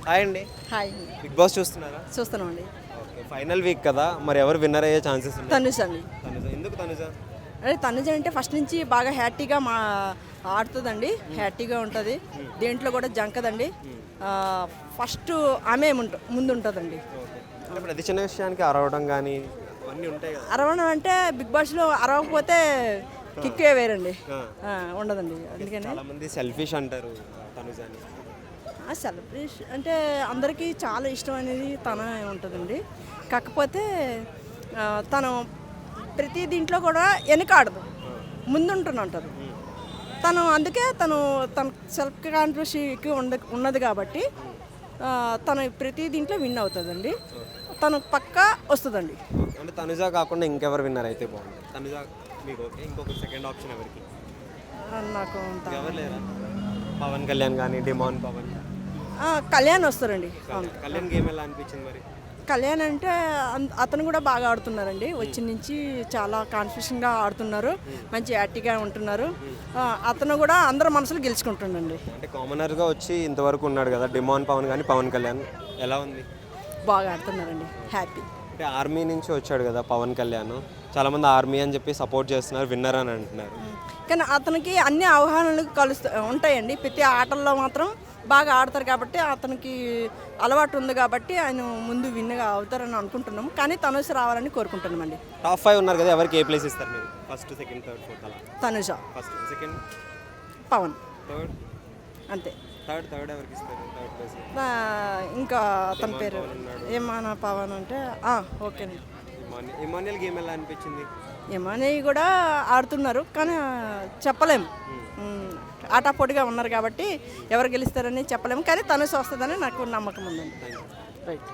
Hi అండి. Hi big boss చూస్తున్నారా? చూస్తున్నామండి. ఓకే, ఫైనల్ వీక్ కదా, మరి ఎవరు విన్నర్ అయ్యే ఛాన్సెస్ ఉన్నాయి? తనుజ అండి. తనుజ. ఎందుకు తనుజ? అదే తనుజ అంటే ఫస్ట్ నుంచి బాగా హ్యాపీగా ఆడుతుందండి. హ్యాపీగా ఉంటుంది, దేంట్లో కూడా జంకదండి. ఫస్ట్ ఆమె ముందు ఉంటుందండి. ఓకే, అంటే ప్రతి చిన్న విషయానికి అరవడం కానీ అవన్నీ ఉంటాయి కదా. అరవడం అంటే బిగ్ బాస్లో అరవకపోతే కిక్కే వేరండి. ఉండదండి. అందుకని చాలా మంది సెల్ఫిష్ అంటారు తనుజని. సెలబ్రేషన్ అంటే అందరికీ చాలా ఇష్టం అనేది తన ఉంటుందండి. కాకపోతే తను ప్రతి దీంట్లో కూడా వెనకాడదు, ముందుంటుంటారు తను. అందుకే తన సెల్ఫ్ కాన్ఫిడెన్స్ ఎక్కువ ఉన్నది కాబట్టి తను ప్రతి దీంట్లో విన్ అవుతుందండి. తను పక్కా వస్తుందండి. అంటే తనుజ కాకుండా ఇంకెవరు విన్నర్ అయితే బాగుంటుంది? తనుజ మీకు ఓకే, ఇంకొక సెకండ్ ఆప్షన్ ఎవరికి? నాకు ఎవరు లేరా? పవన్ కళ్యాణ్ కానీ, డిమాన్ పవన్. కళ్యాణ్ వస్తారండి. కళ్యాణ్ గేమ్ ఎలా అనిపించింది మరి? కళ్యాణ్ అంటే అతను కూడా బాగా ఆడుతున్నారండి. వచ్చి నుంచి చాలా కాన్ఫిడెంట్గా ఆడుతున్నారు, మంచి యాక్టివ్గా ఉంటున్నారు. అతను కూడా అందరు మనసులు గెలుచుకుంటుండండి. అంటే కామనర్గా వచ్చి ఇంతవరకు ఉన్నాడు కదా డిమాన్ పవన్ కానీ, పవన్ కళ్యాణ్ ఎలా ఉంది? బాగా ఆడుతున్నారండి, హ్యాపీ. అంటే ఆర్మీ నుంచి వచ్చాడు కదా పవన్ కళ్యాణ్, చాలామంది ఆర్మీ అని చెప్పి సపోర్ట్ చేస్తున్నారు, విన్నర్ అని అంటున్నారు. కానీ అతనికి అన్ని అవగాహనలు ఉంటాయండి. ప్రతి ఆటల్లో మాత్రం బాగా ఆడతారు కాబట్టి అతనికి అలవాటు ఉంది కాబట్టి ఆయన ముందు విన్నగా అవుతారని అనుకుంటున్నాము. కానీ తనుజ రావాలని కోరుకుంటున్నామండి. టాప్ 5 ఉన్నారు కదా, ఎవరికి ఏ ప్లేస్ ఇస్తారు మీరు? ఫస్ట్, సెకండ్, థర్డ్, ఫోర్త్ అలా? Tanuja, first, second, Pavan, third. అంతే. థర్డ్ ఎవరికి ఇస్తారు? థర్డ్ ప్లేస్ ఇంకా అతని పేరు ఏమన్నా పవన్ అంటే ఓకేనండి. ఇమాన్యుయల్ గేమ్ ఎలా అనిపించింది? ఏమని కూడా ఆడుతున్నారు కానీ చెప్పలేము. ఆటాపోటీగా ఉన్నారు కాబట్టి ఎవరు గెలుస్తారని చెప్పలేము. కానీ తనుజ వస్తుందని నాకు నమ్మకం ఉందండి. రైట్.